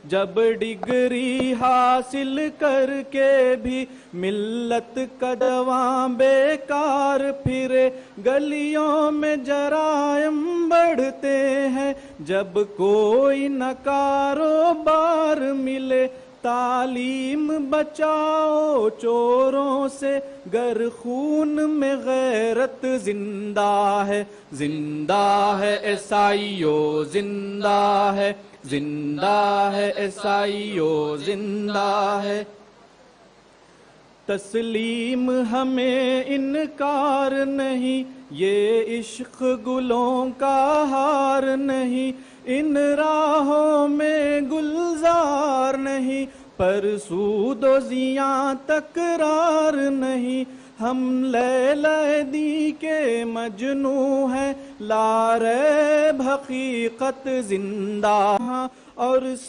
جب ڈگری حاصل کر کے بھی ملت کا جواں بیکار پھرے، گلیوں میں جرائم بڑھتے ہیں جب کوئی نہ کاروبار ملے، تعلیم بچاؤ چوروں سے گر خون میں غیرت زندہ ہے، زندہ ہے عیسائیو زندہ ہے، زندہ ہے عیسائیو زندہ ہے۔ تسلیم ہمیں انکار نہیں، یہ عشق گلوں کا ہار نہیں، ان راہوں میں گلزار نہیں، پر سود و زیاں تکرار نہیں، ہم لیلی دی کے مجنوں ہیں، لا ریب حقیقت زندہ اور